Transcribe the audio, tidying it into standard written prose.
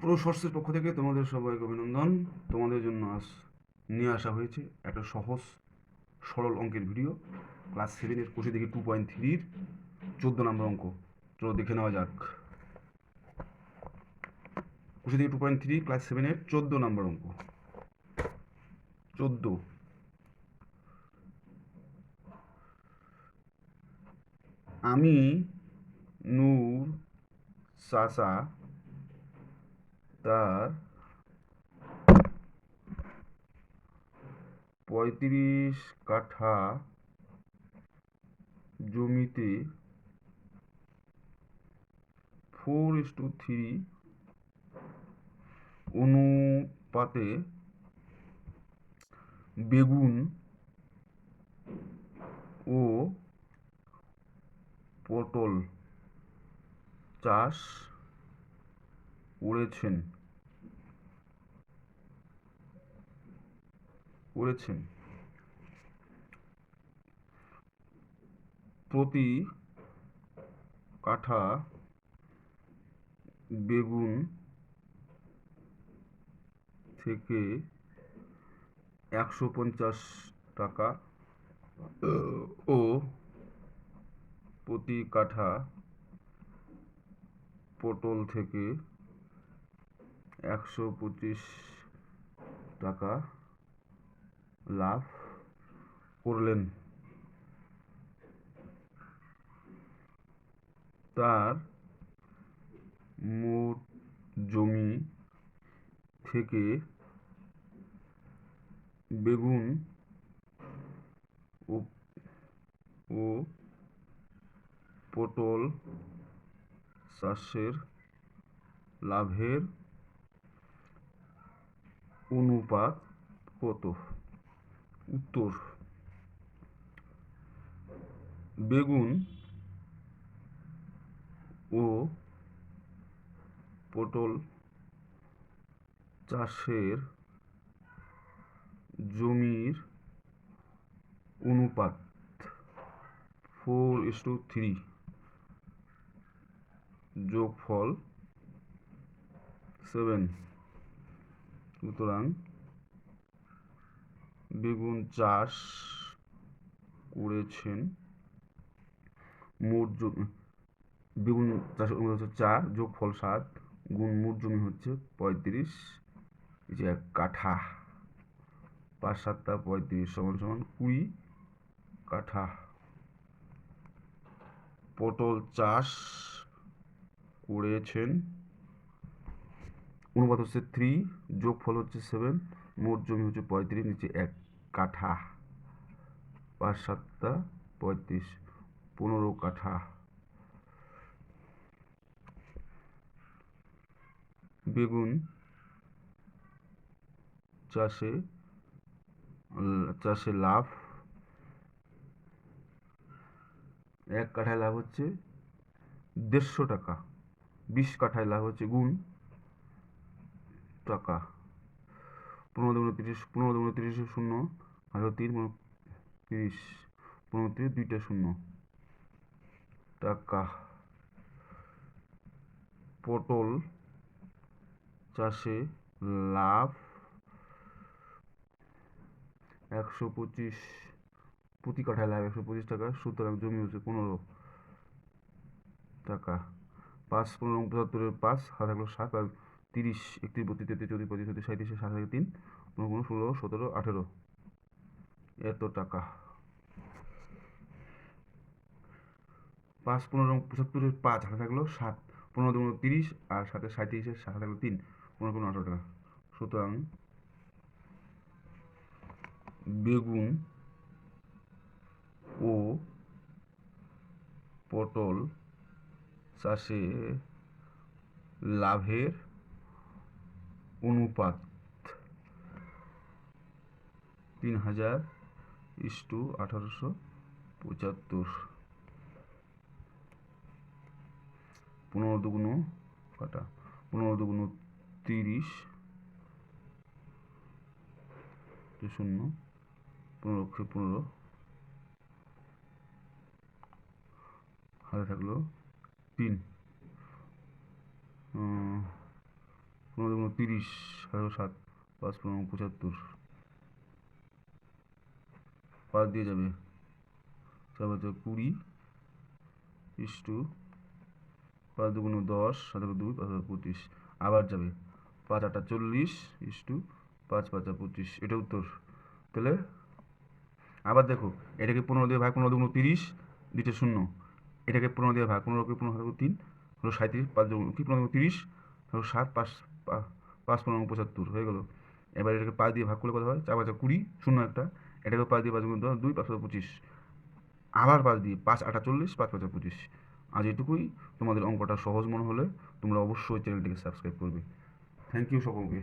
Pro শর্টসের পক্ষ থেকে তোমাদের সবাইকে অভিনন্দন। তোমাদের জন্য আজ নিয়ে আসা হয়েছে একটা সহজ সরল অঙ্কের ভিডিও। ক্লাস 7-এর কোষে দেখি 2.3-র 14 নম্বর অঙ্ক। চলো দেখে নেওয়া যাক। কোষে দেখি 2.3 ক্লাস 7-এর 14 নম্বর অঙ্ক। 14। আমি নূর চাচা তার 35 কাঠা জমিতে 4:3 অনুপাতে বেগুন ও পটল চাষ করেছেন। প্রতি কাঠা বেগুন থেকে 150 টাকা ও প্রতি কাঠা পটল থেকে 125 টাকা লাভ করলেন। তার মোট জমি থেকে বেগুন ও পটল চাষের লাভের অনুপাত কত? উত্তর: বেগুন ও পটল চাষের জমির অনুপাত 4:3, যোগফল 7। সুতরাং বেগুন চাষ করেছেন মোট বেগুন চাষের অনুপাত হচ্ছে 4, যোগফল 7, গুণ মোট জমি হচ্ছে 35, এই যে 1 কাঠা, 5 7 35 সমান 20 কাঠা। পটল চাষ করেছেন, অনুপাত হচ্ছে 3, যোগফল হচ্ছে 7, মোট জমি হচ্ছে 35, নিচে 1 কাঠা, 5 7 35, 15 কাঠা। বেগুন চাষে লাভ, 1 কাঠায় লাভ হচ্ছে 150 টাকা, 20 কাঠায় লাভ হচ্ছে গুণ টাকা। 15 দুগুণে 30, 15 দুগুণে 30 শূন্য, আর 3 30, 15 দুইটা শূন্য টাকা। পটল চাষে লাভ 125, প্রতি কাঠায় লাভ 125 টাকা, সুতরাং জমি হচ্ছে 15 টাকা। 5 15 75-এর 5, হাতে থাকলো 7, আর 30 31 32 33 34 35 36 37 থেকে 3 15 16 17 18, এত টাকা। 5 15 75-এর 5, হাতে থাকলো 7, 15 দুগুণ 30, আর সাথে 37-এর 7, হাতে থাকলো 3, 15 18 টাকা। সুতরাং বেগুন ও পটল চাষে লাভের অনুপাত 3000:1875। 15 দুগুণ কাটা, 15 দুগুণ 30 শূন্য, 15 15, হাতে থাকলো 3, 15 30, 7 5 15 75, 5 দিয়ে যাবে 4 20 ইস্টু 5 2 10, 7 2 5 25, আবার যাবে 5 8 40 ইস্টু 5 5 25, এটা উত্তর। তাহলে আবার দেখো, এটাকে 15 দিয়ে ভাগ, 15 2 30, দিতে 0, এটাকে 15 দিয়ে ভাগ, 15 কে 15 3 হলো 37, 5 কি 15 30 হলো 7 5 5 15 75 হয়ে গেল। এবার এটাকে 5 দিয়ে ভাগ করলে কত হয়? 4 5 20, 0 একটা, এটাকে 5 দিয়ে 5 2 5 25, আবার 5 দিয়ে 5 8 40, 5 5 25। আজ এটুকুই। তোমাদের অঙ্কটা সহজ মনে হলে তোমরা অবশ্যই চ্যানেলটিকে সাবস্ক্রাইব করবে। থ্যাংক ইউ সকলকে।